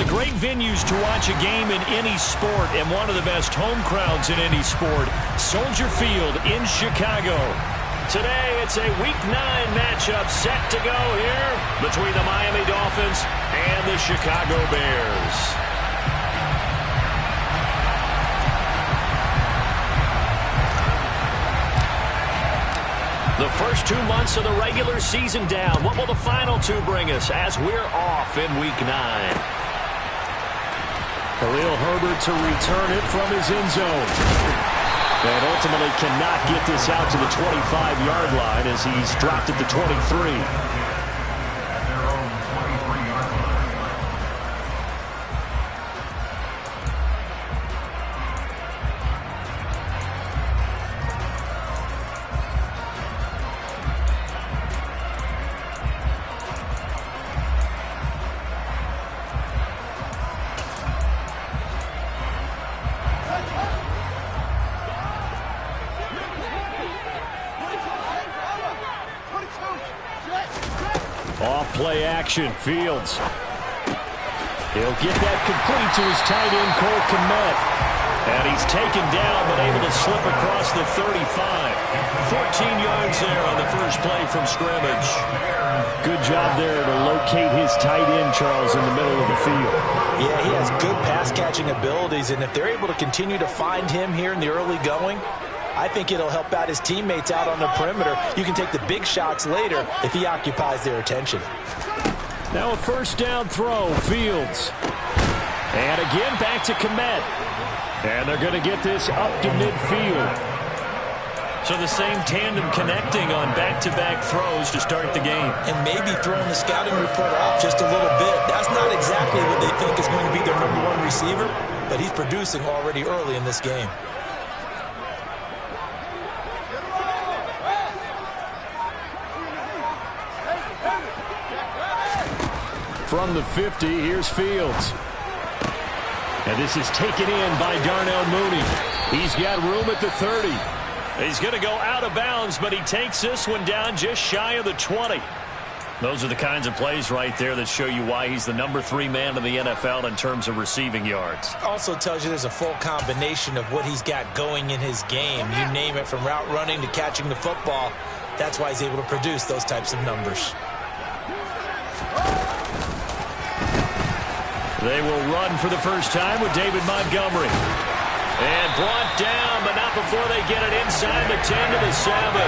the great venues to watch a game in any sport, and one of the best home crowds in any sport, Soldier Field in Chicago. Today, it's a Week 9 matchup set to go here between the Miami Dolphins and the Chicago Bears. The first 2 months of the regular season down. What will the final 2 bring us as we're off in Week 9? Khalil Herbert to return it from his end zone. And ultimately cannot get this out to the 25-yard line as he's dropped at the 23. Off play action, Fields. He'll get that complete to his tight end, Cole Kmet. And he's taken down, but able to slip across the 35. 14 yards there on the first play from scrimmage. Good job there to locate his tight end, Charles, in the middle of the field. Yeah, he has good pass-catching abilities, and if they're able to continue to find him here in the early going, I think it'll help out his teammates out on the perimeter. You can take the big shots later if he occupies their attention. Now a first down throw, Fields. And again back to Kmet. And they're going to get this up to midfield. So the same tandem connecting on back-to-back throws to start the game. And maybe throwing the scouting report off just a little bit. That's not exactly what they think is going to be their #1 receiver, but he's producing already early in this game. From the 50, here's Fields. And this is taken in by Darnell Mooney. He's got room at the 30. He's going to go out of bounds, but he takes this one down just shy of the 20. Those are the kinds of plays right there that show you why he's the #3 man in the NFL in terms of receiving yards. Also tells you there's a full combination of what he's got going in his game. You name it, from route running to catching the football. That's why he's able to produce those types of numbers. They will run for the first time with David Montgomery. And brought down, but not before they get it inside the 10 to the 7.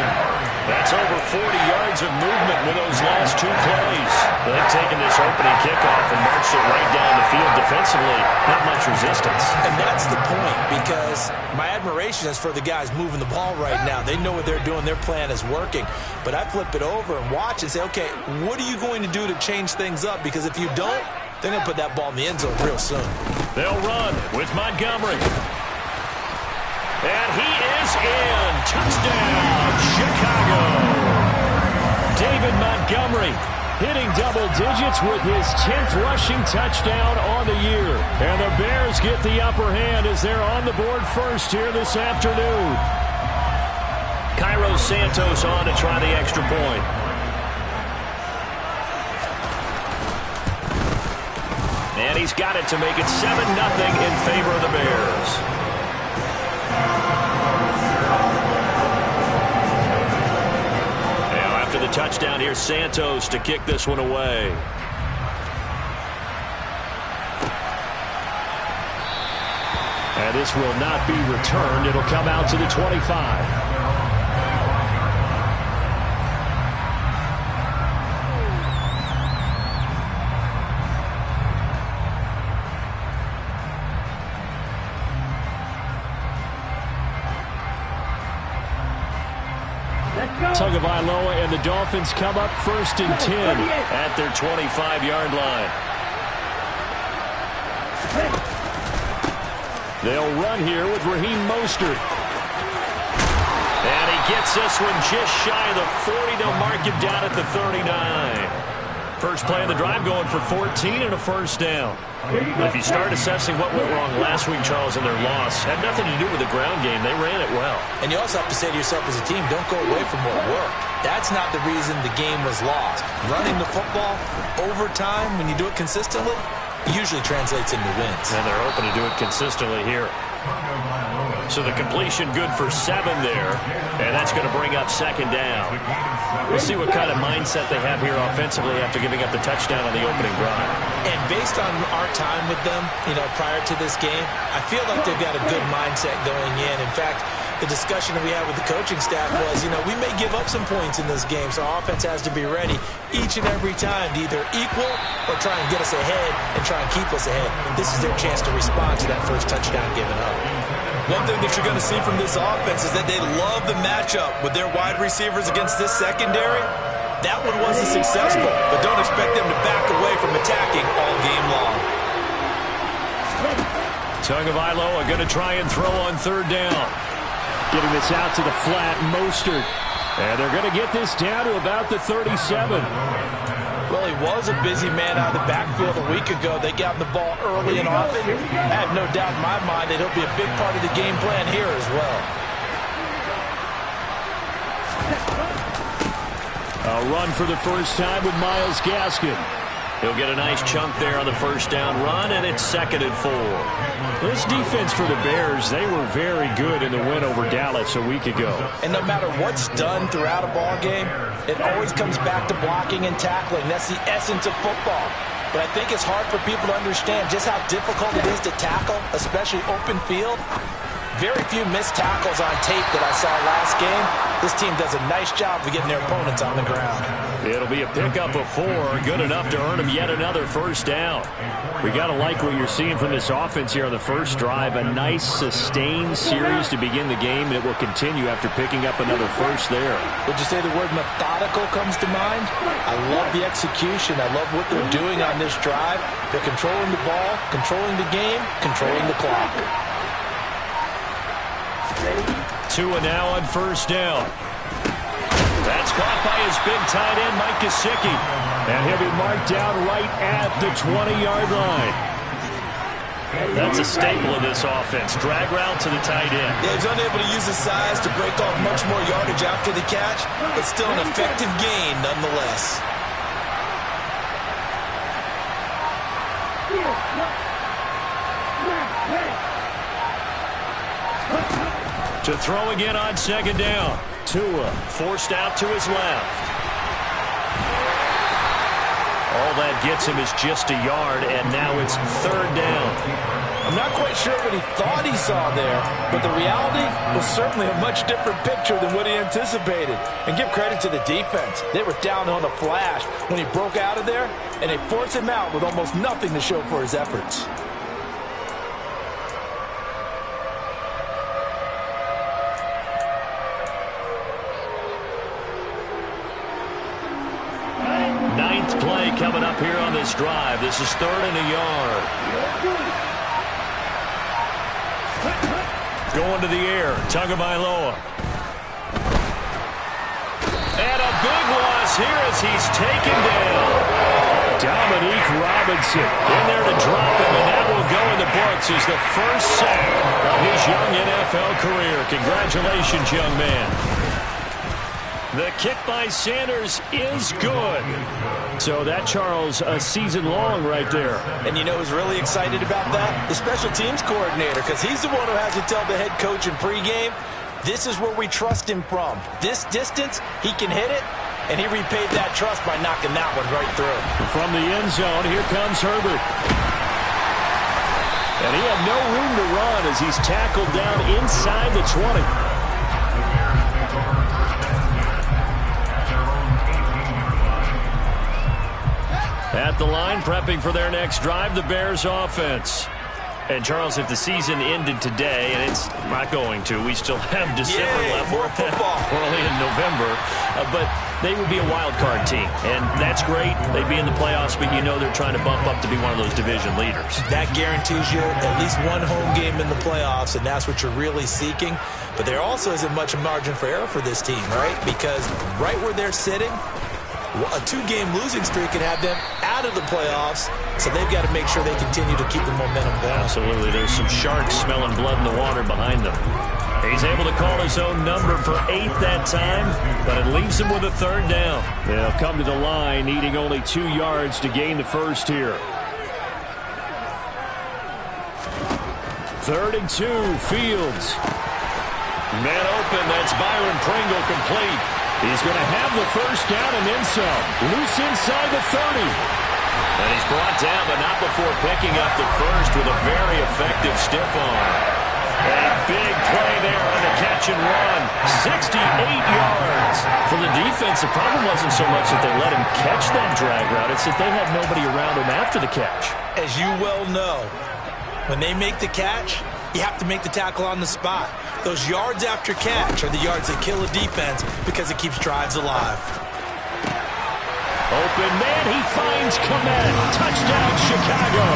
That's over 40 yards of movement with those last 2 plays. They've taken this opening kickoff and marched it right down the field defensively. Not much resistance. And that's the point, because my admiration is for the guys moving the ball right now. They know what they're doing. Their plan is working. But I flip it over and watch and say, okay, what are you going to do to change things up? Because if you don't, they're going to put that ball in the end zone real soon. They'll run with Montgomery. And he is in. Touchdown, Chicago. David Montgomery hitting double digits with his 10th rushing touchdown on the year. And the Bears get the upper hand as they're on the board first here this afternoon. Cairo Santos on to try the extra point. And he's got it to make it 7-0 in favor of the Bears. Now after the touchdown, here's Santos to kick this one away. And this will not be returned. It'll come out to the 25. Tagovailoa and the Dolphins come up 1st and 10 at their 25-yard line. They'll run here with Raheem Mostert. And he gets this one just shy of the 40. They'll mark him down at the 39. First play of the drive going for 14 and a first down. If you start assessing what went wrong last week, Charles, in their loss, had nothing to do with the ground game. They ran it well. And you also have to say to yourself as a team, don't go away from what worked. That's not the reason the game was lost. Running the football over time, when you do it consistently, usually translates into wins. And they're hoping to do it consistently here. So the completion good for 7 there, and that's going to bring up 2nd down. We'll see what kind of mindset they have here offensively after giving up the touchdown on the opening drive. And based on our time with them, prior to this game, I feel like they've got a good mindset going in. In fact, the discussion that we had with the coaching staff was, we may give up some points in this game, so our offense has to be ready each and every time to either equal or try and get us ahead and try and keep us ahead. This is their chance to respond to that first touchdown given up. One thing that you're going to see from this offense is that they love the matchup with their wide receivers against this secondary. That one wasn't successful, but don't expect them to back away from attacking all game long. Tagovailoa going to try and throw on 3rd down. Getting this out to the flat, Mostert. And they're going to get this down to about the 37. Well, he was a busy man out of the backfield a week ago. They got him the ball early and often. I have no doubt in my mind that he'll be a big part of the game plan here as well. A run for the first time with Myles Gaskin. He'll get a nice chunk there on the first down run, and it's 2nd and 4. This defense for the Bears, they were very good in the win over Dallas a week ago. And no matter what's done throughout a ball game, it always comes back to blocking and tackling. That's the essence of football. But I think it's hard for people to understand just how difficult it is to tackle, especially open field. Very few missed tackles on tape that I saw last game. This team does a nice job of getting their opponents on the ground. It'll be a pickup of 4, good enough to earn them yet another first down. We got to like what you're seeing from this offense here on the first drive. A nice, sustained series to begin the game, and it will continue after picking up another first there. Would you say the word methodical comes to mind? I love the execution. I love what they're doing on this drive. They're controlling the ball, controlling the game, controlling the clock. Tua now on first down. That's caught by his big tight end, Mike Gesicki. And he'll be marked down right at the 20-yard line. That's a staple of this offense. Drag route to the tight end. Yeah, he's unable to use his size to break off much more yardage after the catch, but still an effective gain nonetheless. To throw again on 2nd down. Tua forced out to his left. All that gets him is just a yard, and now it's 3rd down. I'm not quite sure what he thought he saw there, but the reality was certainly a much different picture than what he anticipated. And give credit to the defense. They were down on the flash when he broke out of there, and they forced him out with almost nothing to show for his efforts. Play coming up here on this drive. This is 3rd and a yard. Going to the air. Tagovailoa. And a big loss here as he's taken down. Dominique Robinson in there to drop him, and that will go in the books as the first sack of his young NFL career. Congratulations, young man. The kick by Sanders is good. So that, Charles, a season long right there. And you know who's really excited about that? The special teams coordinator, because he's the one who has to tell the head coach in pregame, this is where we trust him from. This distance, he can hit it, and he repaid that trust by knocking that one right through. From the end zone, here comes Herbert. And he had no room to run as he's tackled down inside the 20. At the line, prepping for their next drive, the Bears offense. And, Charles, if the season ended today, and it's not going to, we still have December left. More football. We're only in November. But they would be a wild card team, and that's great. They'd be in the playoffs, but you know they're trying to bump up to be one of those division leaders. That guarantees you at least one home game in the playoffs, and that's what you're really seeking. But there also isn't much margin for error for this team, right? Because right where they're sitting, a 2-game losing streak can have them out of the playoffs, so they've got to make sure they continue to keep the momentum going. Absolutely. There's some sharks smelling blood in the water behind them. He's able to call his own number for 8 that time, but it leaves him with a 3rd down. They'll come to the line, needing only 2 yards to gain the first here. 3rd and 2, Fields. Man open, that's Byron Pringle complete. He's going to have the first down and then some. Loose inside the 30. And he's brought down, but not before picking up the first with a very effective stiff arm. A big play there on the catch and run. 68 yards. For the defense, the problem wasn't so much that they let him catch that drag route. It's that they had nobody around him after the catch. As you well know, when they make the catch, you have to make the tackle on the spot. Those yards after catch are the yards that kill a defense because it keeps drives alive. Open man, he finds Komet. Touchdown, Chicago.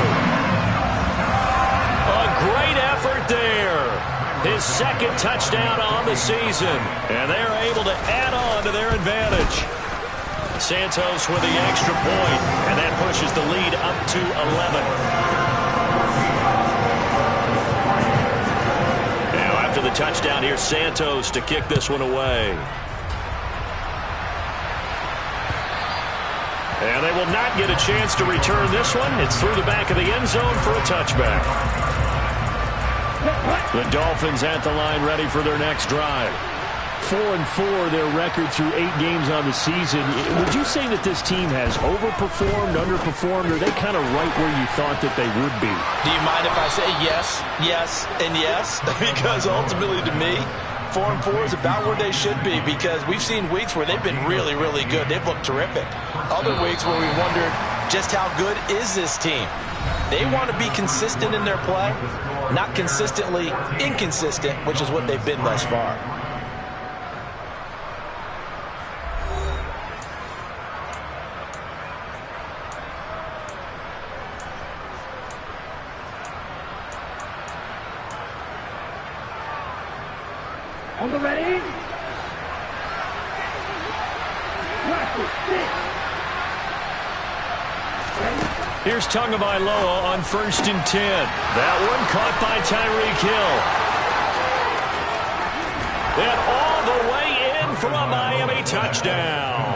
A great effort there. His 2nd touchdown on the season. And they're able to add on to their advantage. Santos with the extra point, and that pushes the lead up to 11. To the touchdown, here's Santos to kick this one away. And they will not get a chance to return this one. It's through the back of the end zone for a touchback. The Dolphins at the line ready for their next drive. 4-4 their record through 8 games on the season. Would you say that this team has overperformed, underperformed, or are they kind of right where you thought that they would be? Do you mind if I say yes, yes, and yes? Because ultimately to me, 4-4 is about where they should be, because we've seen weeks where they've been really, really good. They've looked terrific. Other weeks where we wondered just how good is this team. They want to be consistent in their play, not consistently inconsistent, which is what they've been thus far. On the ready? Here's Tagovailoa on 1st and 10. That one caught by Tyreek Hill. And all the way in for a Miami touchdown.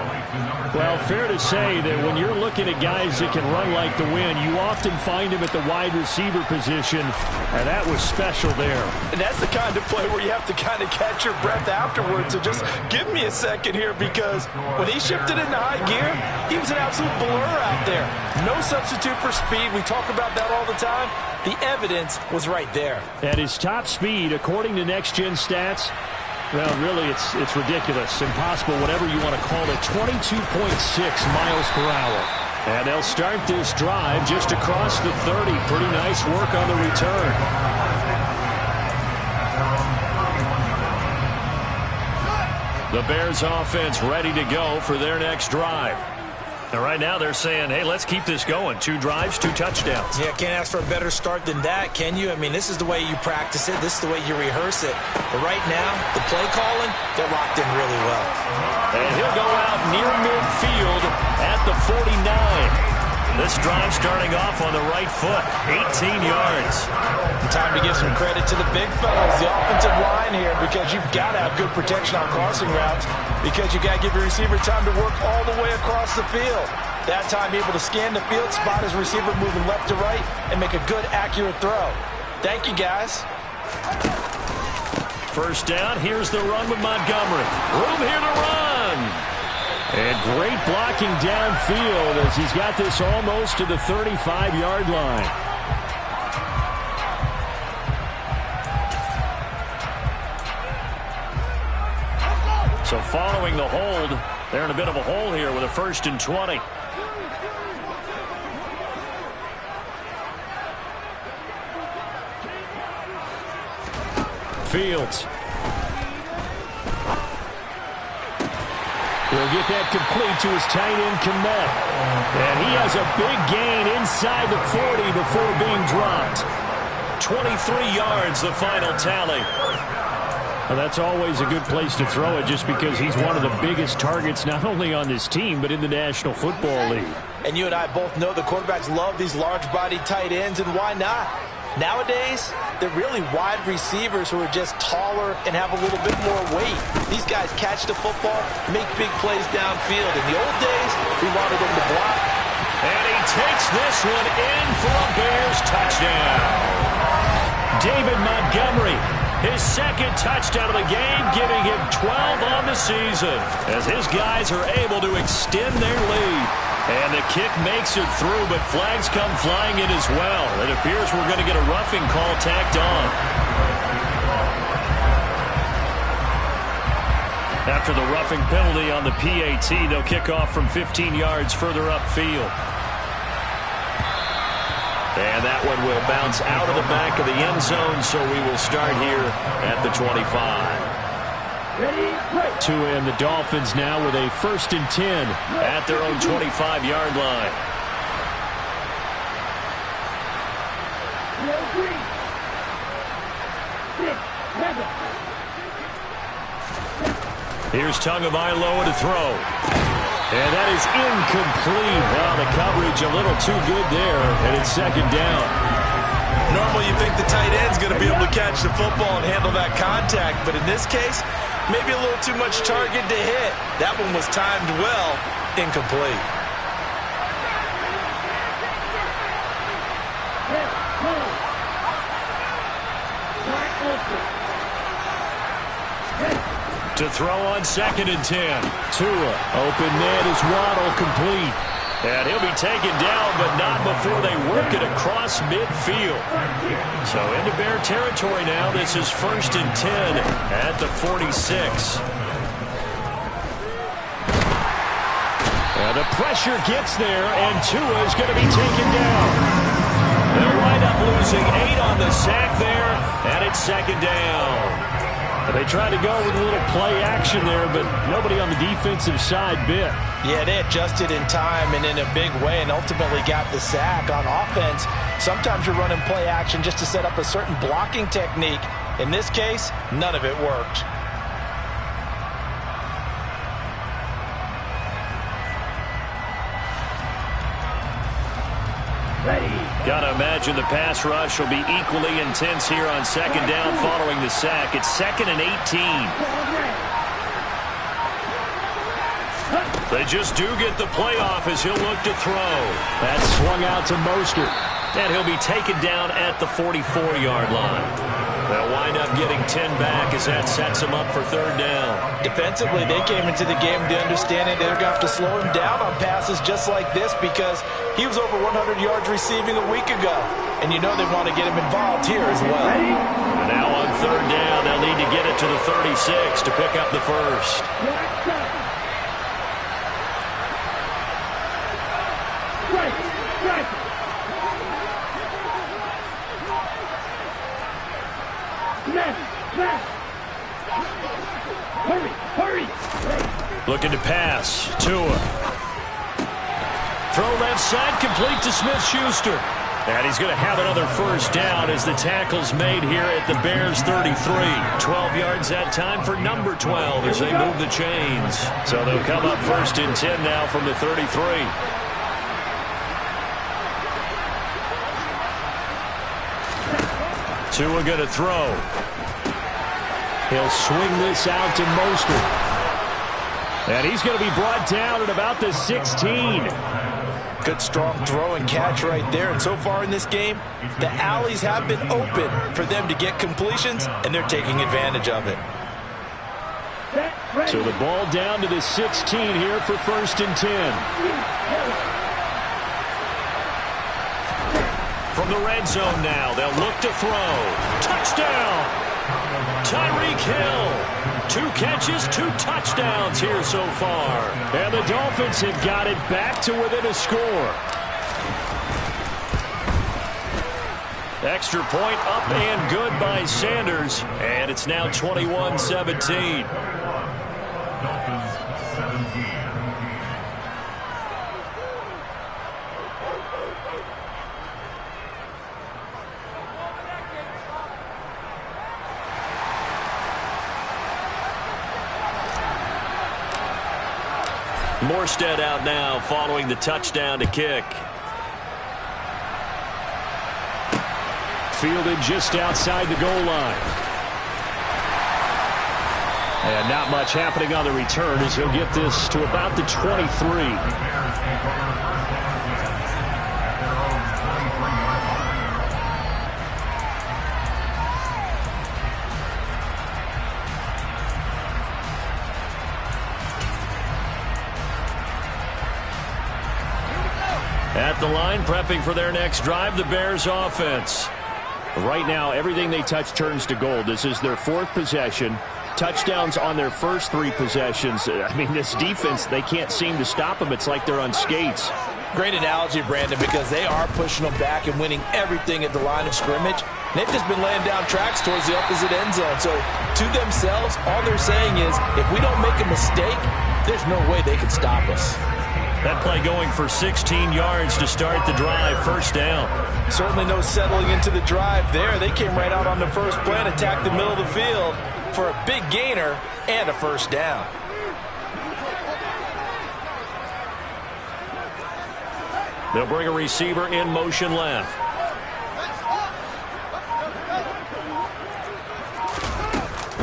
Well, fair to say that when you're looking at guys that can run like the wind, you often find them at the wide receiver position, and that was special there. And that's the kind of play where you have to kind of catch your breath afterwards. So just give me a second here, because when he shifted into high gear, he was an absolute blur out there. No substitute for speed. We talk about that all the time. The evidence was right there. At his top speed, according to Next Gen Stats, well, really, it's ridiculous, impossible, whatever you want to call it, 22.6 miles per hour. And they'll start this drive just across the 30. Pretty nice work on the return. The Bears offense ready to go for their next drive. And right now they're saying, hey, let's keep this going. 2 drives, 2 touchdowns. Yeah, can't ask for a better start than that, can you? I mean, this is the way you practice it. This is the way you rehearse it. But right now, the play calling, they're locked in really well. And he'll go out near midfield at the 49. This drive starting off on the right foot, 18 yards. Time to give some credit to the big fellas, the offensive line here, because you've got to have good protection on crossing routes, because you've got to give your receiver time to work all the way across the field. That time able to scan the field, spot his receiver moving left to right, and make a good, accurate throw. Thank you, guys. First down, here's the run with Montgomery. Room here to run. And great blocking downfield as he's got this almost to the 35-yard line. So following the hold, they're in a bit of a hole here with a 1st and 20. Fields. He'll get that complete to his tight end, Komet. And he has a big gain inside the 40 before being dropped. 23 yards, the final tally. Well, that's always a good place to throw it, just because he's one of the biggest targets not only on this team but in the National Football League. And you and I both know the quarterbacks love these large-bodied tight ends, and why not? Nowadays, they're really wide receivers who are just taller and have a little bit more weight. These guys catch the football, make big plays downfield. In the old days, we wanted them to block. And he takes this one in for a Bears touchdown. David Montgomery, his second touchdown of the game, giving him 12 on the season as his guys are able to extend their lead. And the kick makes it through, but flags come flying in as well. It appears we're going to get a roughing call tacked on. After the roughing penalty on the PAT, they'll kick off from 15 yards further upfield. And that one will bounce out of the back of the end zone, so we will start here at the 25. To end the Dolphins now with a 1st and 10 at their own 25-yard line. Here's Tagovailoa to throw. And that is incomplete. Well, the coverage a little too good there, and it's 2nd down. Normally you think the tight end's going to be able to catch the football and handle that contact, but in this case, maybe a little too much target to hit. That one was timed well, incomplete. To throw on 2nd and 10. Tua, open man is Waddle, complete. And he'll be taken down, but not before they work it across midfield. So into Bear territory now. This is 1st and 10 at the 46. And the pressure gets there, and Tua is going to be taken down. They'll wind up losing 8 on the sack there, and it's 2nd down. They tried to go with a little play action there, but nobody on the defensive side bit. Yeah, they adjusted in time and in a big way and ultimately got the sack. On offense, sometimes you're running play action just to set up a certain blocking technique. In this case, none of it worked. Gotta imagine the pass rush will be equally intense here on 2nd down following the sack. It's 2nd and 18. They just do get the playoff as he'll look to throw. That's swung out to Mostert. And he'll be taken down at the 44-yard line. They'll wind up getting 10 back as that sets them up for 3rd down. Defensively, they came into the game with the understanding they're going to have to slow him down on passes just like this because he was over 100 yards receiving a week ago. And you know they want to get him involved here as well. And now on 3rd down, they'll need to get it to the 36 to pick up the first. Looking to pass. Tua. Throw left side, complete to Smith-Schuster. And he's going to have another 1st down as the tackle's made here at the Bears' 33. 12 yards that time for number 12 as they move the chains. So they'll come up 1st and 10 now from the 33. Tua going to throw. He'll swing this out to Mostert. And he's going to be brought down at about the 16. Good strong throw and catch right there. And so far in this game, the alleys have been open for them to get completions, and they're taking advantage of it. So the ball down to the 16 here for 1st and 10. From the red zone now, they'll look to throw. Touchdown! Tyreek Hill. 2 catches, 2 touchdowns here so far. And the Dolphins have got it back to within a score. Extra point up and good by Sanders. And it's now 21-17. Morstead out now following the touchdown to kick. Fielded just outside the goal line. And not much happening on the return as he'll get this to about the 23. the line, prepping for their next drive, the Bears offense. Right now, everything they touch turns to gold. This is their 4th possession. Touchdowns on their first 3 possessions. I mean, this defense, they can't seem to stop them. It's like they're on skates. Great analogy, Brandon, because they are pushing them back and winning everything at the line of scrimmage. They've just been laying down tracks towards the opposite end zone. So, to themselves, all they're saying is, if we don't make a mistake, there's no way they can stop us. That play going for 16 yards to start the drive, first down. Certainly no settling into the drive there. They came right out on the first play and attacked the middle of the field for a big gainer and a first down. They'll bring a receiver in motion left.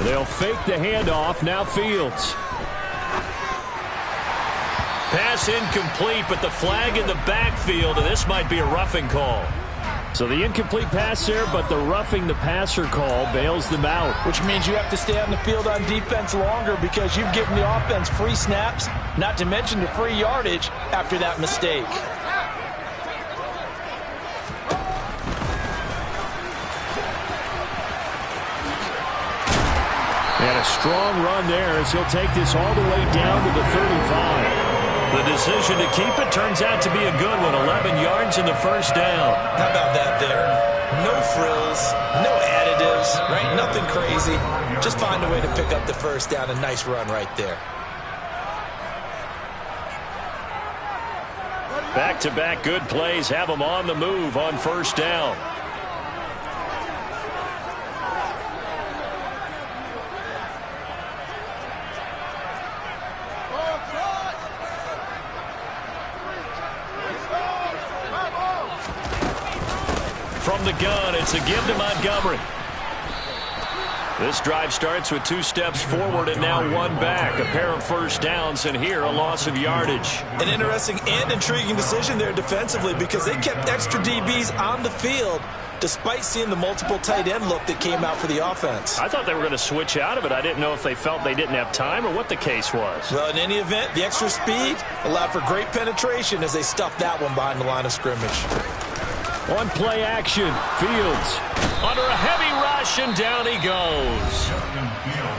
They'll fake the handoff. Now Fields. Pass incomplete, but the flag in the backfield, and this might be a roughing call. So the incomplete pass there, but the roughing the passer call bails them out. Which means you have to stay on the field on defense longer because you've given the offense free snaps, not to mention the free yardage after that mistake. And a strong run there as he'll take this all the way down to the 35. The decision to keep it turns out to be a good one. 11 yards in the first down. How about that there? No frills, no additives, right? Nothing crazy. Just find a way to pick up the first down. A nice run right there. Back-to-back good plays have them on the move on first down. From the gun, it's a give to Montgomery. This drive starts with 2 steps forward and now 1 back. A pair of first downs, and here a loss of yardage. An interesting and intriguing decision there defensively because they kept extra DBs on the field despite seeing the multiple tight end look that came out for the offense. I thought they were going to switch out of it. I didn't know if they felt they didn't have time or what the case was. Well, in any event, the extra speed allowed for great penetration as they stuffed that one behind the line of scrimmage. On play action, Fields under a heavy rush, and down he goes.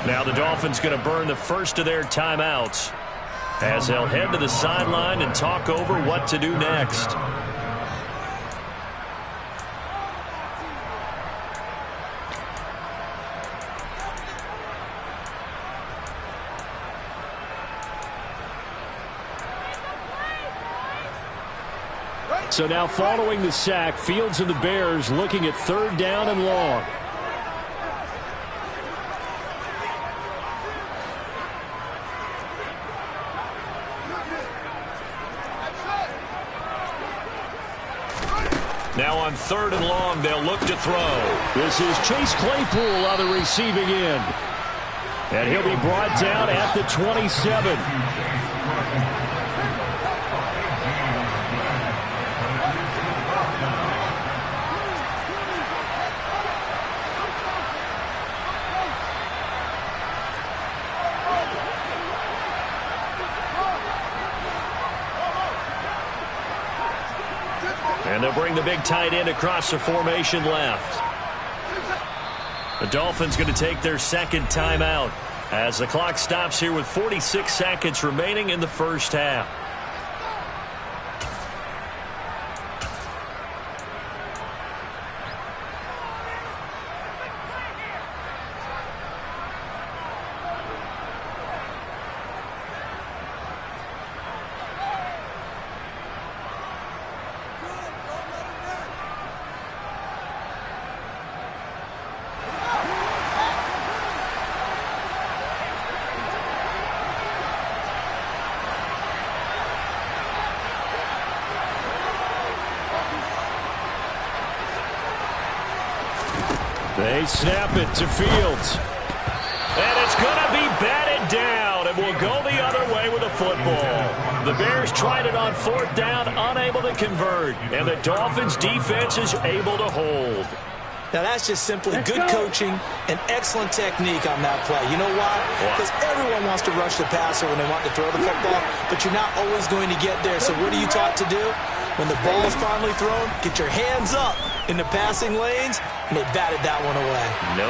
Now the Dolphins going to burn the first of their timeouts as they'll head to the sideline and talk over what to do next. So now following the sack, Fields and the Bears looking at 3rd down and long. Now on 3rd and long, they'll look to throw. This is Chase Claypool on the receiving end. And he'll be brought down at the 27. And they'll bring the big tight end across the formation left. The Dolphins going to take their 2nd timeout as the clock stops here with 46 seconds remaining in the first half. They snap it to Fields. And it's going to be batted down, and will go the other way with a football. The Bears tried it on 4th down, unable to convert. And the Dolphins' defense is able to hold. Now, that's just simply good coaching and excellent technique on that play. You know why? Because everyone wants to rush the passer when they want to throw the football, but you're not always going to get there. So what are you taught to do? When the ball is finally thrown, get your hands up in the passing lanes, and they batted that one away. No.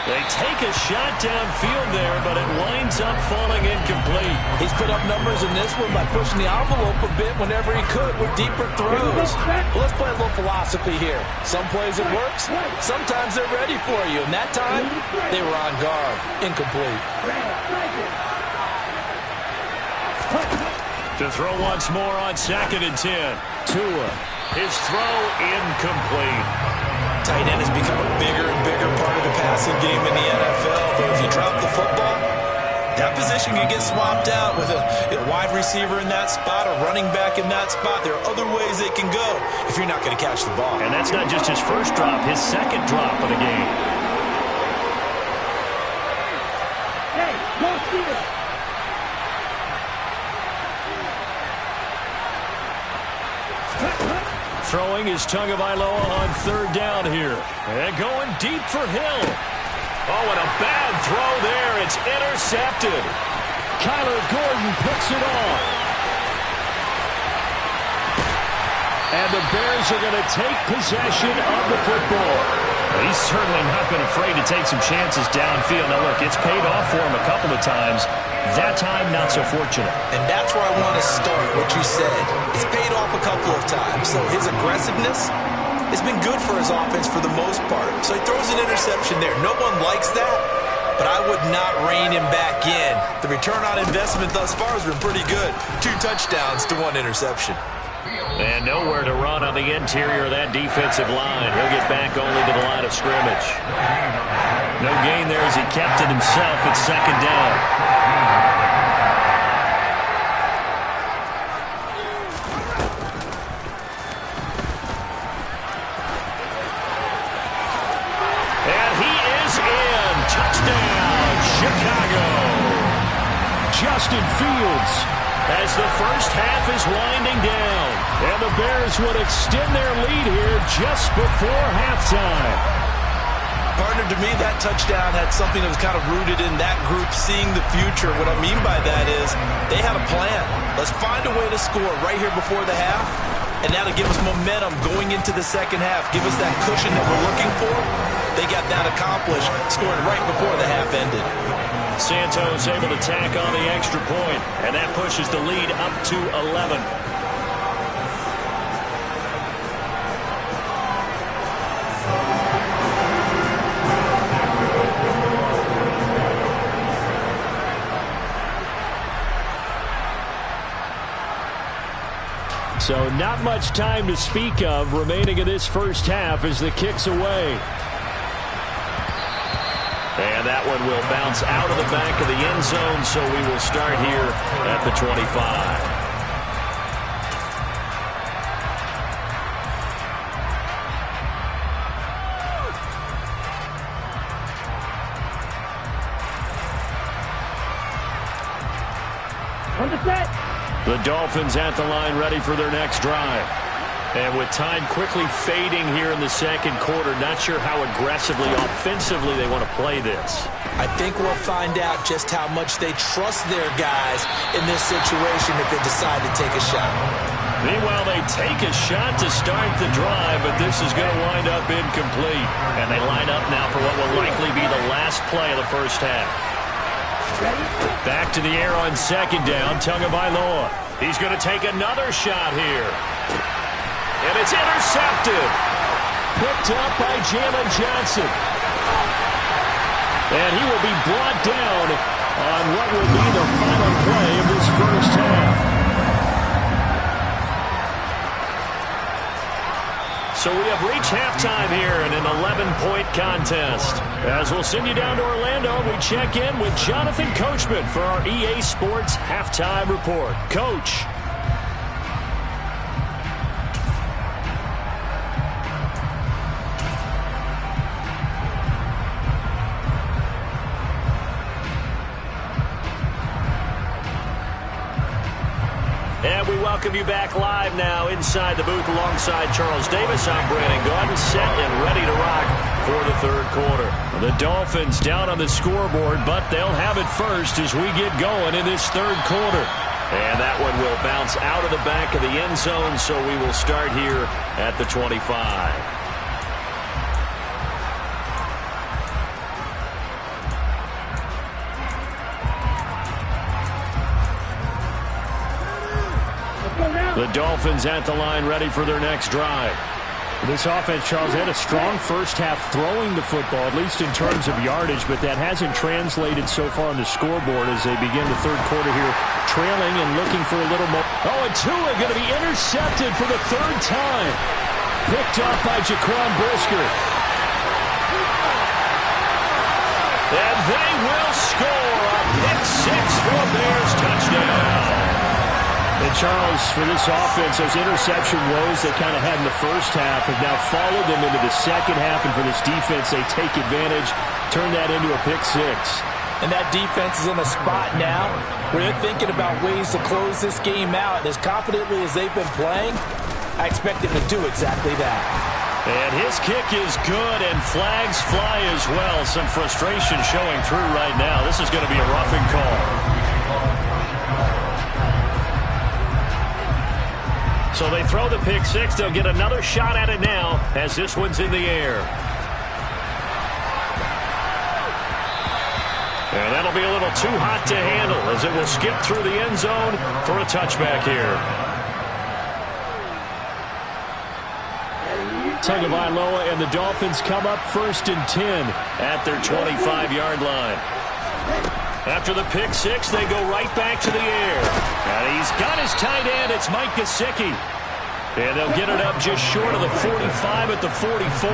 They take a shot downfield there, but it winds up falling incomplete. He's put up numbers in this one by pushing the envelope a bit whenever he could with deeper throws. Well, let's play a little philosophy here. Some plays it works, sometimes they're ready for you, and that time they were on guard. Incomplete. To throw once more on 2nd and 10. Tua. His throw incomplete. Tight end has become a bigger and bigger part of the passing game in the NFL. But if you drop the football, that position can get swapped out with a wide receiver in that spot, a running back in that spot. There are other ways they can go if you're not going to catch the ball. And that's not just his first drop, his second drop of the game. Hey, go see it. Throwing is Tagovailoa on 3rd down here. And going deep for Hill. Oh, and a bad throw there. It's intercepted. Kyler Gordon picks it off. And the Bears are going to take possession of the football. He's certainly not been afraid to take some chances downfield. Now, look, it's paid off for him a couple of times. That time, not so fortunate. And that's where I want to start, what you said. It's paid off a couple of times. So his aggressiveness has been good for his offense for the most part. So he throws an interception there. No one likes that, but I would not rein him back in. The return on investment thus far has been pretty good. 2 touchdowns to 1 interception. And nowhere to run on the interior of that defensive line. He'll get back only to the line of scrimmage. No gain there as he kept it himself at 2nd down. Touchdown, Chicago. Justin Fields as the first half is winding down. And the Bears would extend their lead here just before halftime. Partner, to me, that touchdown had something that was kind of rooted in that group seeing the future. What I mean by that is they had a plan. Let's find a way to score right here before the half. And that'll give us momentum going into the second half. Give us that cushion that we're looking for. They got that accomplished, scoring right before the half ended. Santos able to tack on the extra point, and that pushes the lead up to 11. So not much time to speak of remaining in this first half as the kick's away. And that one will bounce out of the back of the end zone, so we will start here at the 25. On the set. The Dolphins at the line ready for their next drive. And with time quickly fading here in the second quarter, not sure how aggressively, offensively they want to play this. I think we'll find out just how much they trust their guys in this situation if they decide to take a shot. Meanwhile, they take a shot to start the drive, but this is going to wind up incomplete. And they line up now for what will likely be the last play of the first half. Back to the air on 2nd down, Tagovailoa. He's going to take another shot here. And it's intercepted. Picked up by Jalen Johnson. And he will be brought down on what will be the final play of this first half. So we have reached halftime here in an 11-point contest. As we'll send you down to Orlando, we check in with Jonathan Coachman for our EA Sports Halftime Report. Coach. And we welcome you back live now inside the booth alongside Charles Davis. I'm Brandon Gaudin, set and ready to rock for the third quarter. The Dolphins down on the scoreboard, but they'll have it first as we get going in this third quarter. And that one will bounce out of the back of the end zone, so we will start here at the 25. The Dolphins at the line, ready for their next drive. This offense, Charles, had a strong first half throwing the football, at least in terms of yardage, but that hasn't translated so far on the scoreboard as they begin the third quarter here, trailing and looking for a little more. Oh, and Tua going to be intercepted for the third time. Picked up by Jaquan Brisker. And they will score a pick six for a Bears touchdown. And Charles, for this offense, those interception woes they kind of had in the first half have now followed them into the second half. And for this defense, they take advantage, turn that into a pick six. And that defense is in a spot now where they're thinking about ways to close this game out. And as confidently as they've been playing, I expect them to do exactly that. And his kick is good, and flags fly as well. Some frustration showing through right now. This is going to be a roughing call. So they throw the pick six. They'll get another shot at it now as this one's in the air. And that'll be a little too hot to handle as it will skip through the end zone for a touchback here. Tagovailoa and the Dolphins come up 1st and 10 at their 25-yard line. After the pick six, they go right back to the air. And he's got his tight end. It's Mike Gesicki. And they'll get it up just short of the 45 at the 44.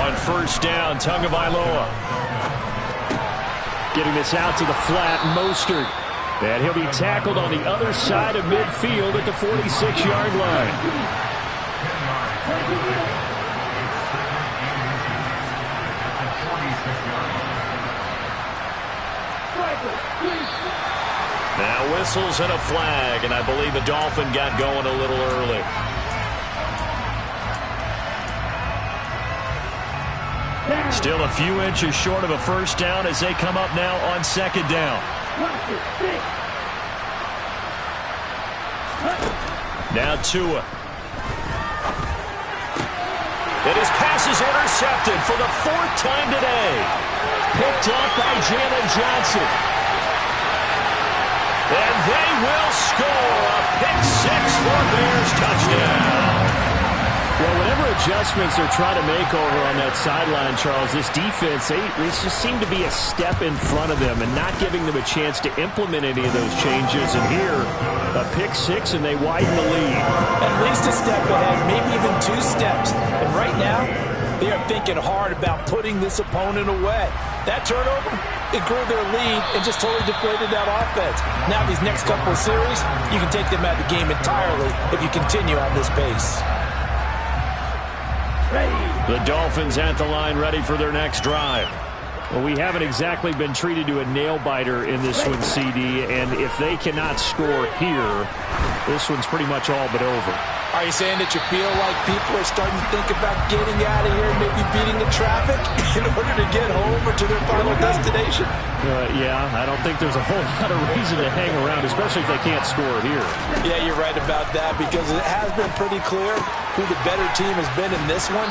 On first down, Tagovailoa. Getting this out to the flat, Mostert. And he'll be tackled on the other side of midfield at the 46-yard line. Now whistles and a flag, and I believe a Dolphin got going a little early. Still a few inches short of a first down as they come up now on second down. Now Tua. And his pass is intercepted for the fourth time today. Picked up by Jalen Johnson. And they will score a pick six for Bears touchdown. Well, whatever adjustments they're trying to make over on that sideline, Charles, this defense, they just seem to be a step in front of them and not giving them a chance to implement any of those changes. And here, a pick six, and they widen the lead. At least a step ahead, maybe even 2 steps. And right now, they are thinking hard about putting this opponent away. That turnover, it grew their lead and just totally deflated that offense. Now these next couple of series, you can take them out of the game entirely if you continue on this pace. The Dolphins at the line, ready for their next drive. Well, we haven't exactly been treated to a nail-biter in this one, CD, and if they cannot score here, this one's pretty much all but over. Are you saying that you feel like people are starting to think about getting out of here and maybe beating the traffic in order to get home or to their final destination? Yeah, I don't think there's a whole lot of reason to hang around, especially if they can't score here. Yeah, you're right about that because it has been pretty clear who the better team has been in this one.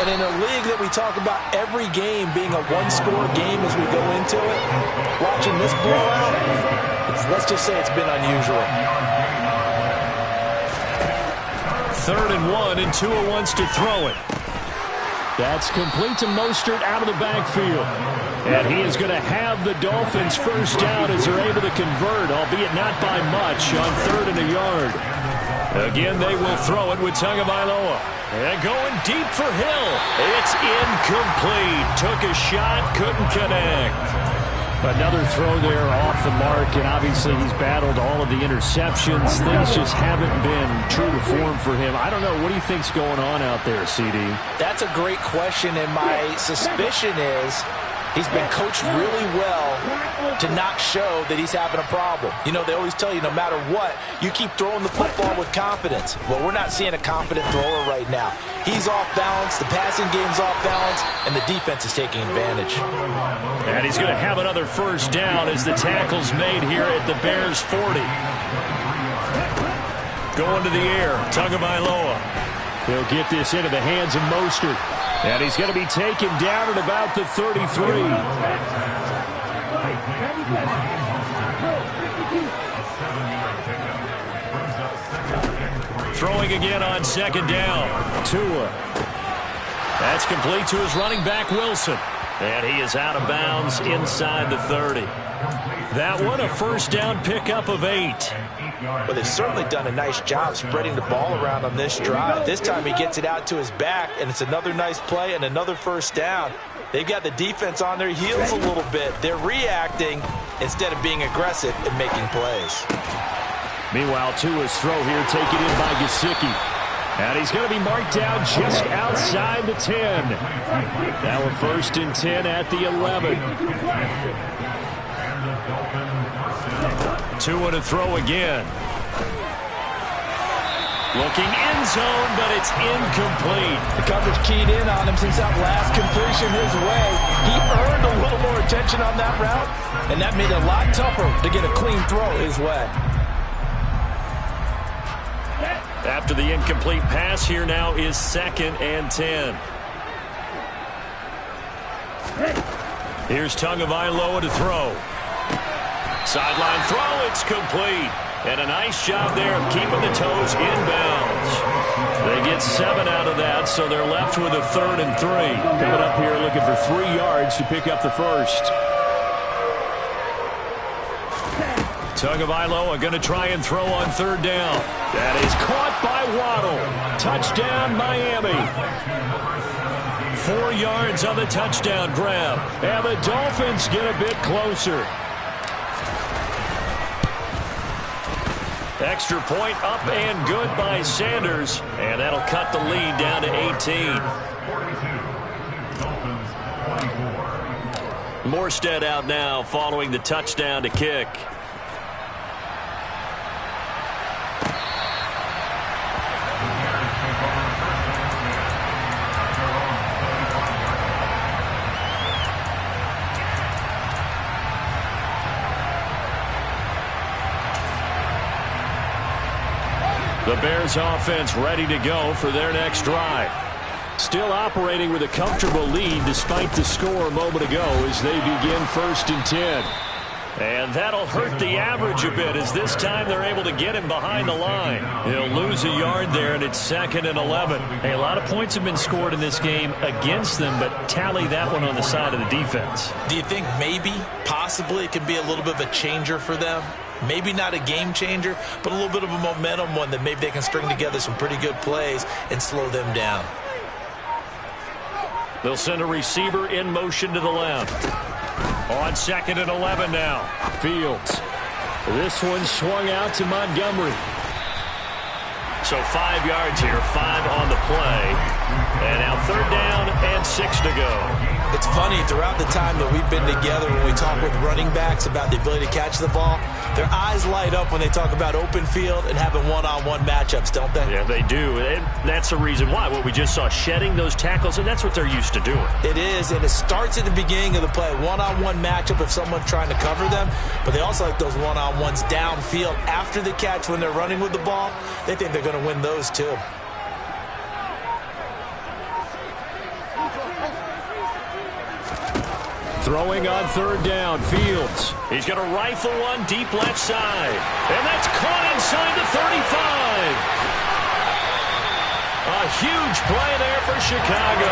And in a league that we talk about every game being a one-score game as we go into it, watching this blowout, let's just say it's been unusual. 3rd and 1, and Tua wants to throw it. That's complete to Mostert out of the backfield. And he is going to have the Dolphins first down as they're able to convert, albeit not by much, on 3rd and a yard. Again, they will throw it with Tagovailoa. And going deep for Hill. It's incomplete. Took a shot, couldn't connect. Another throw there off the mark, and obviously he's battled all of the interceptions. Things just haven't been true to form for him. I don't know. What do you think's going on out there, CD? That's a great question, and my suspicion is He's been coached really well to not show that he's having a problem. You know, they always tell you no matter what, you keep throwing the football with confidence. Well, we're not seeing a confident thrower right now. He's off balance, the passing game's off balance, and the defense is taking advantage. And he's going to have another first down as the tackle's made here at the Bears' 40. Going to the air, Tagovailoa. He'll get this into the hands of Mostert. And he's going to be taken down at about the 33. Throwing again on second down. Tua. That's complete to his running back, Wilson. And he is out of bounds inside the 30. That one, a first down pickup of 8. Well, they've certainly done a nice job spreading the ball around on this drive. This time he gets it out to his back, and it's another nice play and another first down. They've got the defense on their heels a little bit. They're reacting instead of being aggressive and making plays. Meanwhile, Tua's throw here taken in by Gesicki. And he's going to be marked down just outside the 10. Now a 1st and 10 at the 11. Tua to throw again. Looking end zone, but it's incomplete. The coverage keyed in on him since that last completion his way. He earned a little more attention on that route, and that made it a lot tougher to get a clean throw his way. After the incomplete pass, here now is 2nd and 10. Here's Tagovailoa to throw. Sideline throw, it's complete. And a nice job there of keeping the toes inbounds. They get 7 out of that, so they're left with a 3rd and 3. Coming up here looking for 3 yards to pick up the first. Tagovailoa going to try and throw on 3rd down. That is caught by Waddle. Touchdown, Miami. 4 yards on the touchdown grab. And the Dolphins get a bit closer. Extra point up and good by Sanders. And that'll cut the lead down to 18. Morstead out now following the touchdown to kick. The Bears offense ready to go for their next drive. Still operating with a comfortable lead despite the score a moment ago as they begin 1st and 10. And that'll hurt the average a bit as this time they're able to get him behind the line. He'll lose a yard there, and it's 2nd and 11. Hey, a lot of points have been scored in this game against them, but tally that one on the side of the defense. Do you think maybe, possibly, it could be a little bit of a changer for them? Maybe not a game changer, but a little bit of a momentum one that maybe they can string together some pretty good plays and slow them down. They'll send a receiver in motion to the left. On 2nd and 11 now. Fields. This one swung out to Montgomery. So 5 yards here, 5 on the play. And now 3rd down and 6 to go. It's funny, throughout the time that we've been together, when we talk with running backs about the ability to catch the ball, their eyes light up when they talk about open field and having one-on-one matchups, don't they? Yeah, they do. And that's the reason why. What we just saw, shedding those tackles, and that's what they're used to doing. It is, and it starts at the beginning of the play. One-on-one matchup if someone's trying to cover them, but they also like those one-on-ones downfield after the catch when they're running with the ball. They think they're going to win those too. Throwing on 3rd down, Fields. He's going to rifle one deep left side. And that's caught inside the 35. A huge play there for Chicago.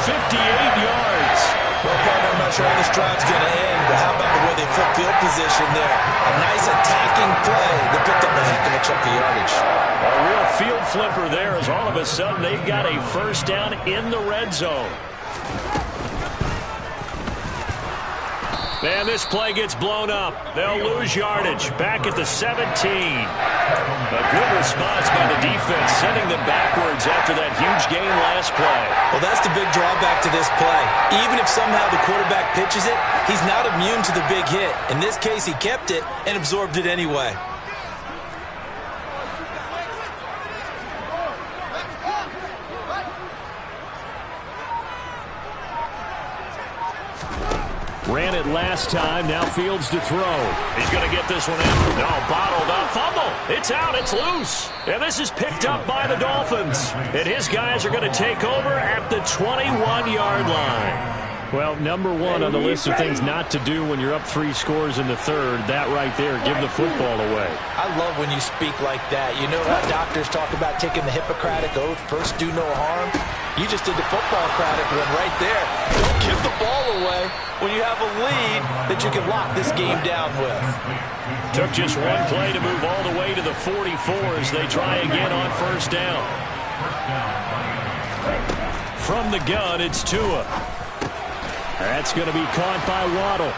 58 yards. Well, partner, I'm not sure how this drive's going to end, but how about the way they flip field position there? A nice attacking play that picked up a heck of a chunk of yardage. A real field flipper there as all of a sudden they've got a first down in the red zone. And this play gets blown up. They'll lose yardage. Back at the 17. A good those spots by the defense, sending them backwards after that huge gain last play. Well, that's the big drawback to this play. Even if somehow the quarterback pitches it, he's not immune to the big hit. In this case, he kept it and absorbed it anyway. Ran it last time. Now Fields to throw. He's going to get this one in. No, bottled up. Fumble. It's out. It's loose. And this is picked up by the Dolphins. And his guys are going to take over at the 21-yard line. Well, number one on the list of things not to do when you're up 3 scores in the third, that right there, give the football away. I love when you speak like that. You know how doctors talk about taking the Hippocratic Oath, first do no harm? You just did the football-cratic one right there. Don't give the ball away when you have a lead that you can lock this game down with. Took just one play to move all the way to the 44 as they try again on first down. From the gun, it's Tua. That's going to be caught by Waddle.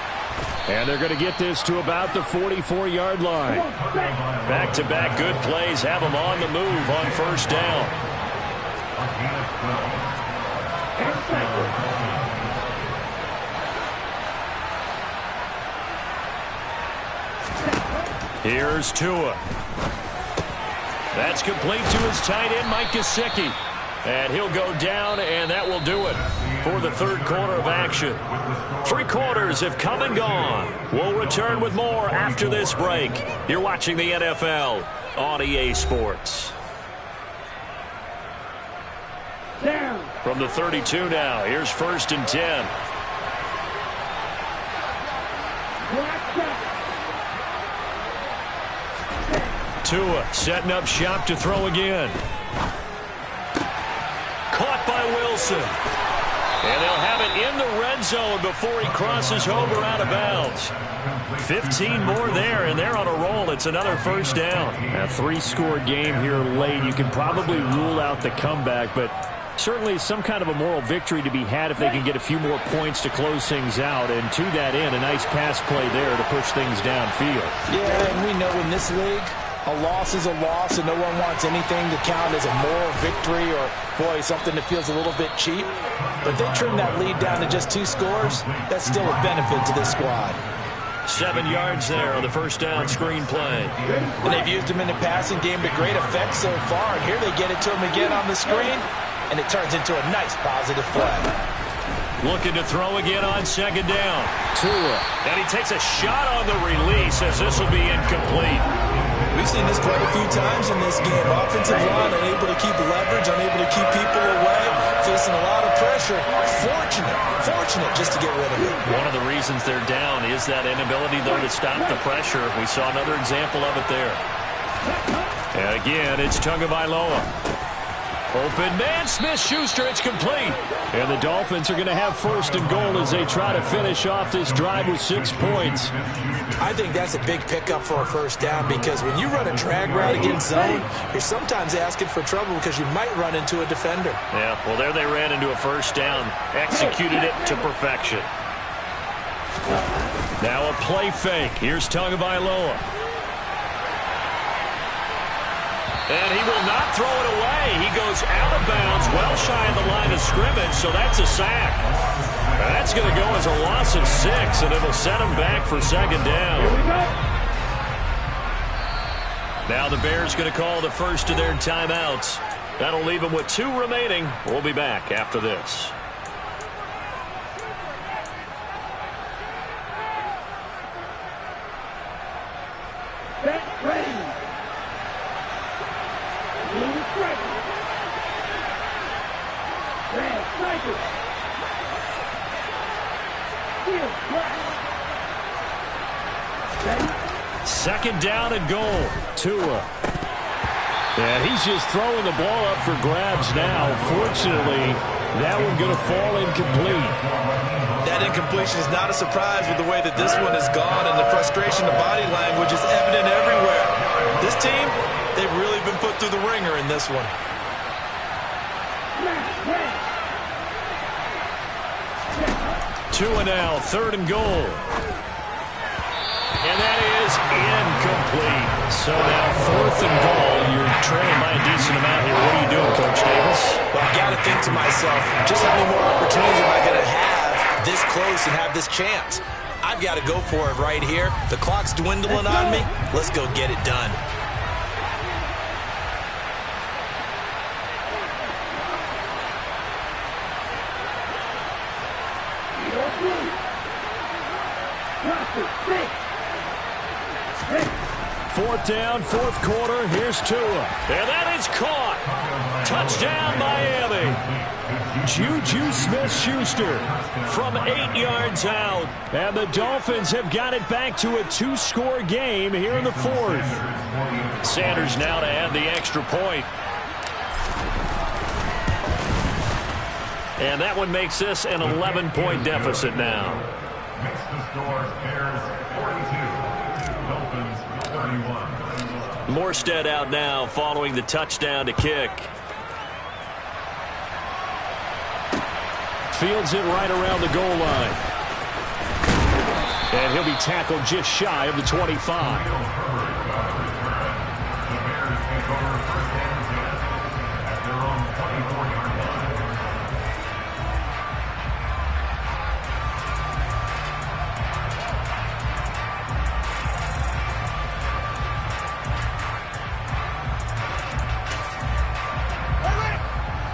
And they're going to get this to about the 44-yard line. Back-to-back good plays have them on the move on first down. Here's Tua. That's complete to his tight end, Mike Gesicki. And he'll go down, and that will do it for the third quarter of action. 3 quarters have come and gone. We'll return with more after this break. You're watching the NFL on EA Sports. Down. From the 32 now, here's 1st and 10. Tua setting up shop to throw again. Caught by Wilson. And they'll have it in the red zone before he crosses over out of bounds. 15 more there, and they're on a roll. It's another first down. A 3-score game here late. You can probably rule out the comeback, but certainly some kind of a moral victory to be had if they can get a few more points to close things out. And to that end, a nice pass play there to push things downfield. Yeah, and we know in this league, a loss is a loss, and no one wants anything to count as a moral victory or, boy, something that feels a little bit cheap. But they trim that lead down to just 2 scores. That's still a benefit to this squad. 7 yards there on the first down screen play. And they've used him in the passing game to great effect so far. And here they get it to him again on the screen, and it turns into a nice positive play. Looking to throw again on 2nd down. Tua. And he takes a shot on the release as this will be incomplete. We've seen this quite a few times in this game. Offensive line unable to keep leverage, unable to keep people away, facing a lot of pressure. Fortunate just to get rid of it. One of the reasons they're down is that inability, though, to stop the pressure. We saw another example of it there. And again, it's Tagovailoa. Open man, Smith-Schuster, it's complete. And the Dolphins are going to have 1st and goal as they try to finish off this drive with 6 points. I think that's a big pickup for a first down because when you run a drag route against zone, you're sometimes asking for trouble because you might run into a defender. Yeah, well, there they ran into a first down, executed it to perfection. Now a play fake. Here's Tagovailoa. And he will not throw it away. He goes out of bounds, well shy of the line of scrimmage, so that's a sack. That's going to go as a loss of 6, and it'll set him back for 2nd down. Here we go. Now the Bears going to call the first of their timeouts. That'll leave them with 2 remaining. We'll be back after this. Set, ready. Second down and goal. Tua. And he's just throwing the ball up for grabs now. Fortunately, that one going to fall incomplete. That incompletion is not a surprise with the way that this one has gone, and the frustration, the body language is evident everywhere. This team, they've really been put through the ringer in this one. Tua now, 3rd and goal. And that is incomplete. So now 4th and goal, your trailing by a decent amount here. What are you doing, Coach Davis? Well, I've got to think to myself, just how many more opportunities am I going to have this close and have this chance? I've got to go for it right here. The clock's dwindling on me. Let's go get it done. Fourth down, fourth quarter. Here's Tua. And that is caught. Touchdown, Miami. Juju Smith-Schuster from 8 yards out. And the Dolphins have got it back to a 2-score game here in the fourth. Sanders now to add the extra point. And that one makes this an 11-point deficit now. Makes the score Bears 42, Dolphins 31. Morstead out now following the touchdown to kick. Fields it right around the goal line. And he'll be tackled just shy of the 25.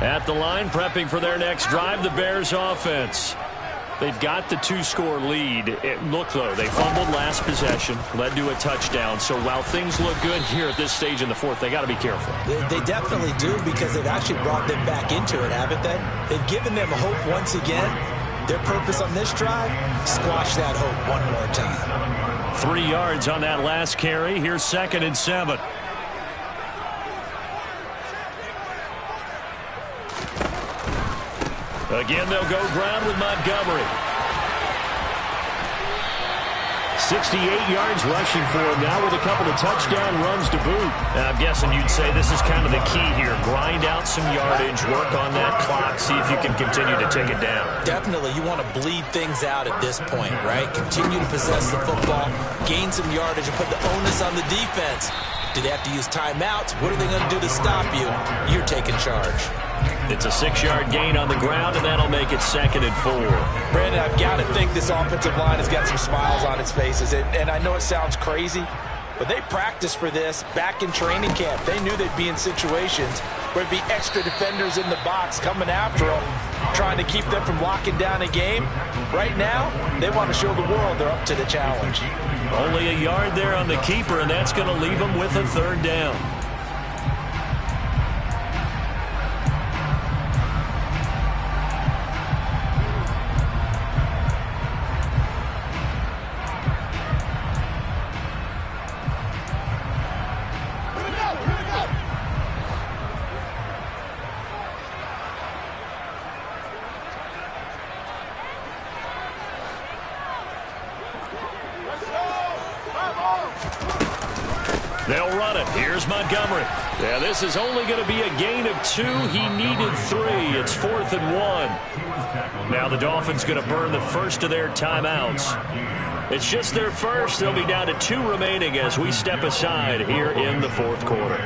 At the line, prepping for their next drive, the Bears offense. They've got the 2-score lead. Look, though, they fumbled last possession, led to a touchdown. So while things look good here at this stage in the fourth, they got to be careful. They definitely do, because they've actually brought them back into it, haven't they? They've given them hope once again. Their purpose on this drive, squash that hope one more time. 3 yards on that last carry. Here's 2nd and 7. Again, they'll go ground with Montgomery. 68 yards rushing for him now with a couple of touchdown runs to boot. I'm guessing you'd say this is kind of the key here. Grind out some yardage, work on that clock, see if you can continue to tick it down. Definitely, you want to bleed things out at this point, right? Continue to possess the football, gain some yardage, and put the onus on the defense. Do they have to use timeouts? What are they going to do to stop you? You're taking charge. It's a 6-yard gain on the ground, and that'll make it 2nd and 4. Brandon, I've got to think this offensive line has got some smiles on its faces. And I know it sounds crazy, but they practiced for this back in training camp. They knew they'd be in situations where there'd be extra defenders in the box coming after them, trying to keep them from locking down a game. Right now, they want to show the world they're up to the challenge. Only a yard there on the keeper, and that's going to leave them with a 3rd down. They'll run it. Here's Montgomery. Yeah, this is only going to be a gain of 2. He needed 3. It's 4th and 1. Now the Dolphins going to burn the first of their timeouts. It's just their first. They'll be down to 2 remaining as we step aside here in the 4th quarter.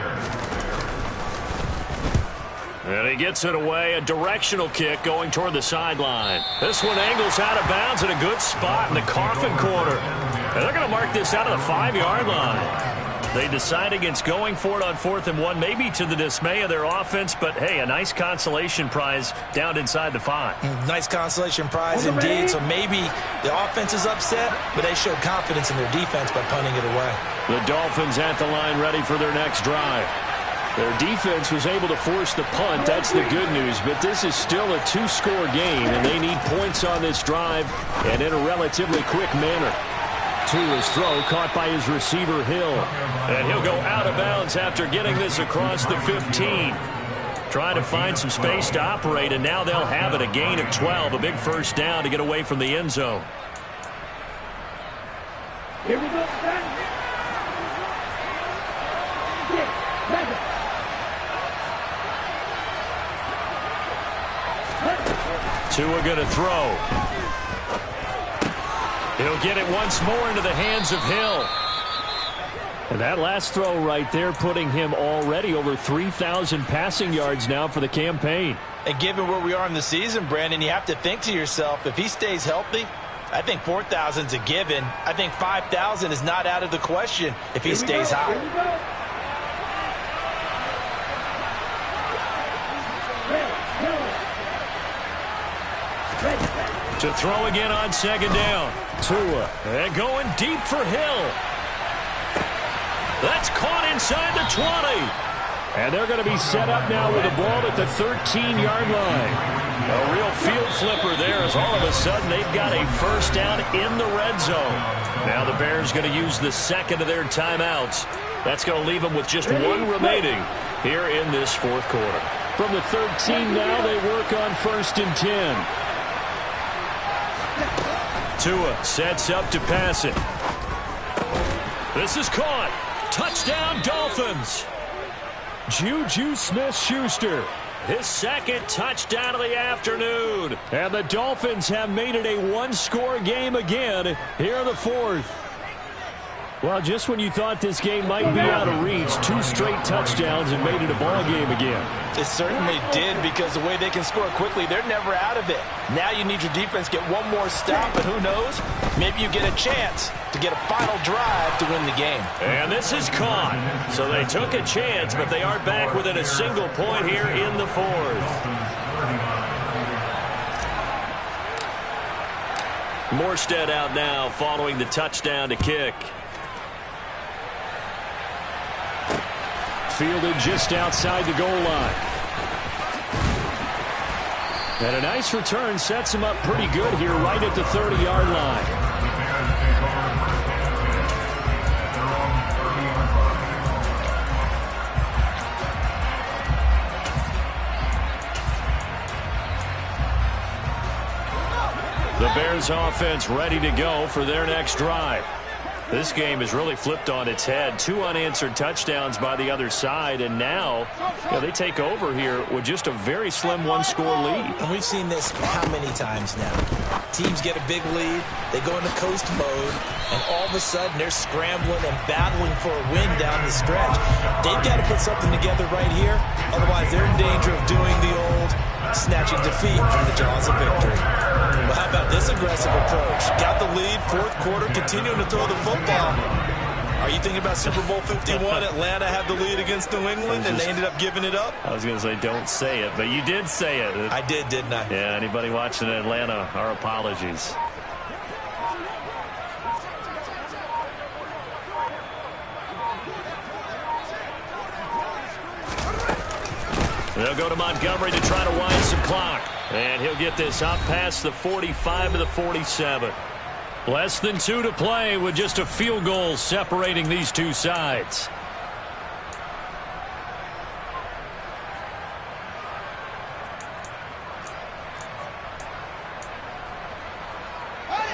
And he gets it away. A directional kick going toward the sideline. This one angles out of bounds in a good spot in the coffin corner. And they're going to mark this out of the 5-yard line. They decide against going for it on 4th and 1, maybe to the dismay of their offense, but hey, a nice consolation prize down inside the 5. Nice consolation prize indeed. So maybe the offense is upset, but they showed confidence in their defense by punting it away. The Dolphins at the line ready for their next drive. Their defense was able to force the punt. That's the good news, but this is still a 2-score game, and they need points on this drive and in a relatively quick manner. Tua's throw caught by his receiver, Hill. And he'll go out of bounds after getting this across the 15. Trying to find some space to operate, and now they'll have it. A gain of 12, a big first down to get away from the end zone. Here we go. Tua going to throw. He'll get it once more into the hands of Hill. And that last throw right there putting him already over 3,000 passing yards now for the campaign. And given where we are in the season, Brandon, you have to think to yourself, if he stays healthy, I think 4,000 is a given. I think 5,000 is not out of the question if he stays high. To throw again on second down. Tua. And going deep for Hill. That's caught inside the 20. And they're going to be set up now with the ball at the 13-yard line. A real field flipper there as all of a sudden they've got a first down in the red zone. Now the Bears going to use the second of their timeouts. That's going to leave them with just one remaining here in this fourth quarter. From the 13 now, they work on first and 10. Tua sets up to pass it. This is caught. Touchdown, Dolphins. Juju Smith-Schuster. His second touchdown of the afternoon. And the Dolphins have made it a one-score game again here in the fourth. Well, just when you thought this game might be out of reach, 2 straight touchdowns and made it a ball game again. It certainly did, because the way they can score quickly, they're never out of it. Now you need your defense to get one more stop, and who knows, maybe you get a chance to get a final drive to win the game. And this is caught. So they took a chance, but they are back within a single point here in the fourth. Morstead out now following the touchdown to kick. Fielded just outside the goal line. And a nice return sets him up pretty good here right at the 30-yard line. The Bears offense ready to go for their next drive. This game has really flipped on its head. 2 unanswered touchdowns by the other side, and now they take over here with just a very slim one-score lead. And we've seen this how many times now? Teams get a big lead, they go into coast mode, and all of a sudden they're scrambling and battling for a win down the stretch. They've got to put something together right here, otherwise they're in danger of doing the old snatching defeat from the jaws of victory. Well, how about this aggressive approach? Got the lead, fourth quarter, continuing to throw the football. Are you thinking about Super Bowl 51? Atlanta had the lead against New England, and they ended up giving it up? I was going to say don't say it, but you did say it. I did, didn't I? Yeah, anybody watching Atlanta, our apologies. They'll go to Montgomery to try to wind some clock. And he'll get this up past the 45 to the 47. Less than 2 to play with just a field goal separating these two sides.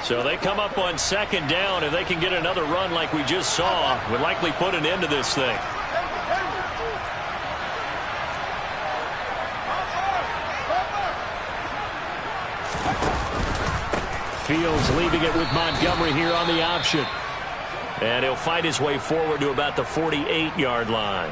So they come up on second down. If they can get another run like we just saw, would likely put an end to this thing. Fields leaving it with Montgomery here on the option. And he'll fight his way forward to about the 48-yard line.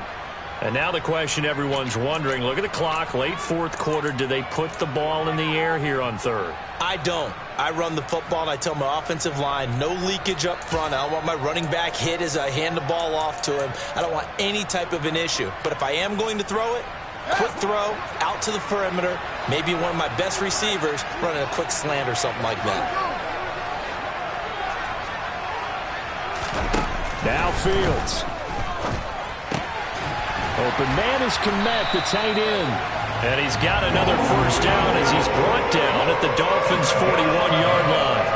And now the question everyone's wondering, look at the clock, late fourth quarter, do they put the ball in the air here on third? I don't. I run the football, and I tell my offensive line, no leakage up front. I don't want my running back hit as I hand the ball off to him. I don't want any type of an issue. But if I am going to throw it, quick throw, out to the perimeter, maybe one of my best receivers running a quick slant or something like that. Now Fields. Open man is Kmet, the tight end. And he's got another first down as he's brought down at the Dolphins' 41-yard line.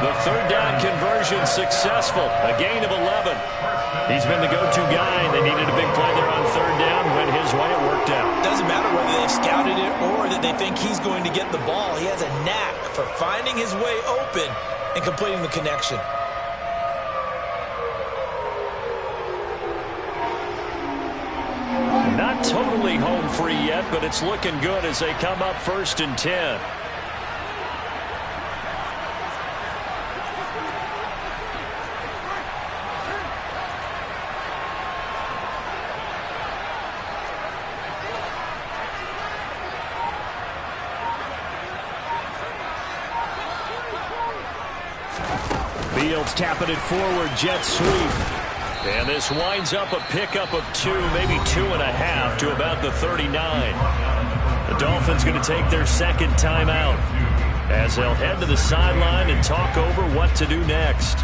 The third down conversion successful, a gain of 11. He's been the go-to guy. They needed a big play there on third down. Went his way, it worked out. Doesn't matter whether they've scouted it or that they think he's going to get the ball. He has a knack for finding his way open and completing the connection. Not totally home free yet, but it's looking good as they come up first and 10. Fields tapping it forward, jet sweep. And this winds up a pickup of 2, maybe 2.5 to about the 39. The Dolphins going to take their second timeout as they'll head to the sideline and talk over what to do next.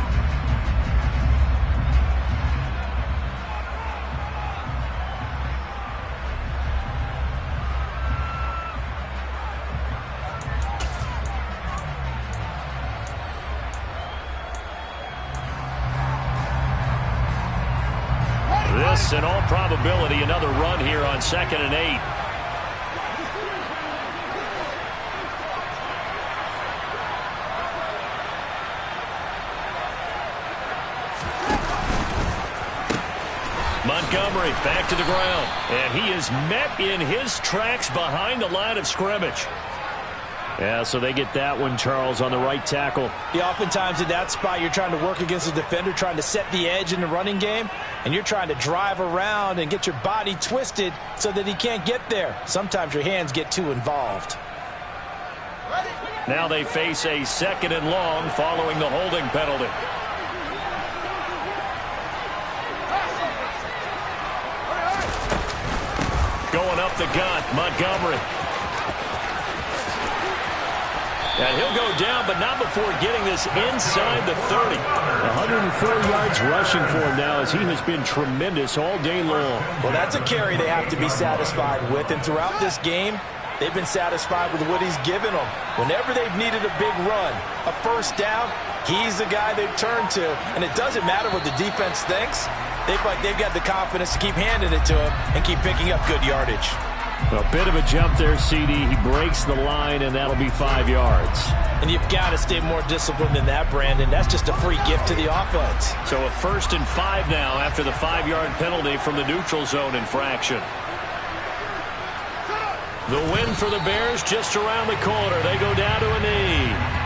This, in all probability, another run here on 2nd and 8. Montgomery back to the ground. And he is met in his tracks behind the line of scrimmage. Yeah, so they get that one, Charles, on the right tackle. Yeah, oftentimes in that spot, you're trying to work against a defender, trying to set the edge in the running game, and you're trying to drive around and get your body twisted so that he can't get there. Sometimes your hands get too involved. Now they face a 2nd and long following the holding penalty. Going up the gut, Montgomery. And he'll go down, but not before getting this inside the 30. 104 yards rushing for him now as he has been tremendous all day long. Well, that's a carry they have to be satisfied with. And throughout this game, they've been satisfied with what he's given them. Whenever they've needed a big run, a first down, he's the guy they've turned to. And it doesn't matter what the defense thinks. They've got the confidence to keep handing it to him and keep picking up good yardage. A bit of a jump there, CD. He breaks the line, and that'll be 5 yards. And you've got to stay more disciplined than that, Brandon. That's just a free gift to the offense. So a 1st and 5 now after the 5-yard penalty from the neutral zone infraction. The win for the Bears just around the corner. They go down to a knee.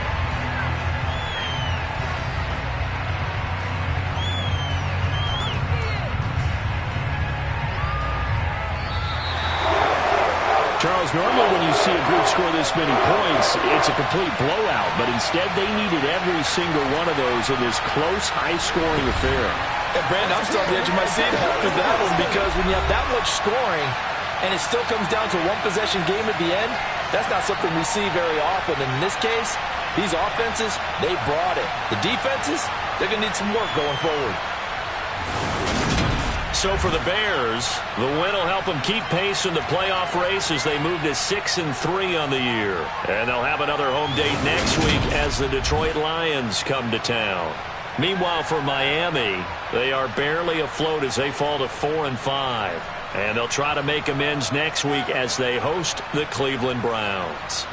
Charles, normally when you see a group score this many points, it's a complete blowout. But instead, they needed every single one of those in this close, high-scoring affair. And Brandon, I'm still on the edge of my seat after that one because when you have that much scoring and it still comes down to one possession game at the end, that's not something we see very often. And in this case, these offenses, they brought it. The defenses, they're going to need some work going forward. So for the Bears, the win will help them keep pace in the playoff race as they move to 6-3 on the year. And they'll have another home date next week as the Detroit Lions come to town. Meanwhile, for Miami, they are barely afloat as they fall to 4-5. And they'll try to make amends next week as they host the Cleveland Browns.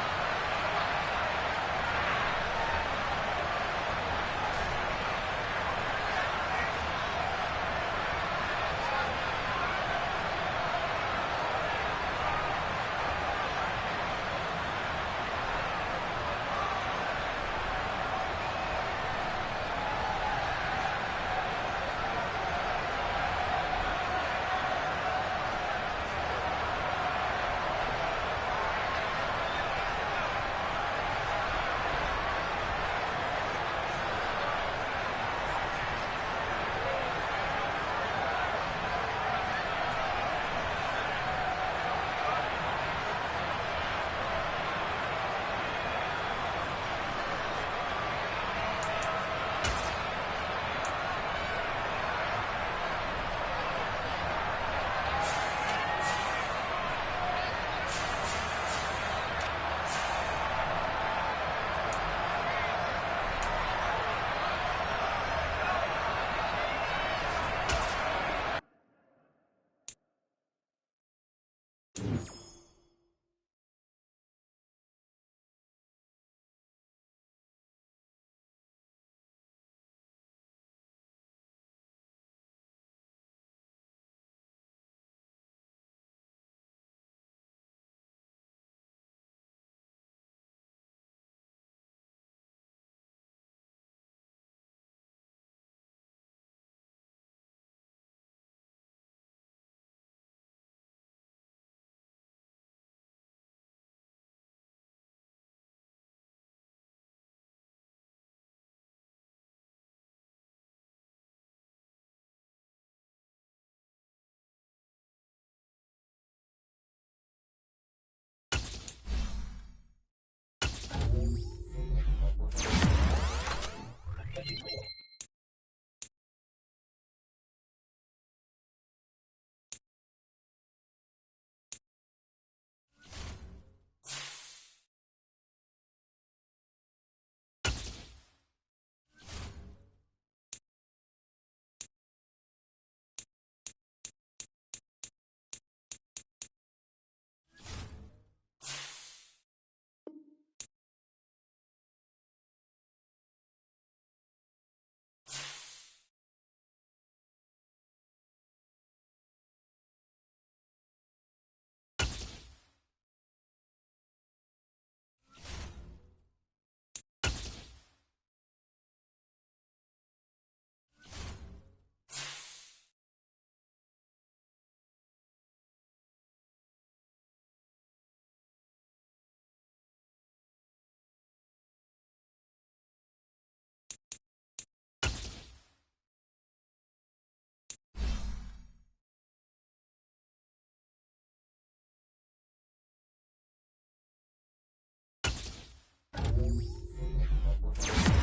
Dolphins.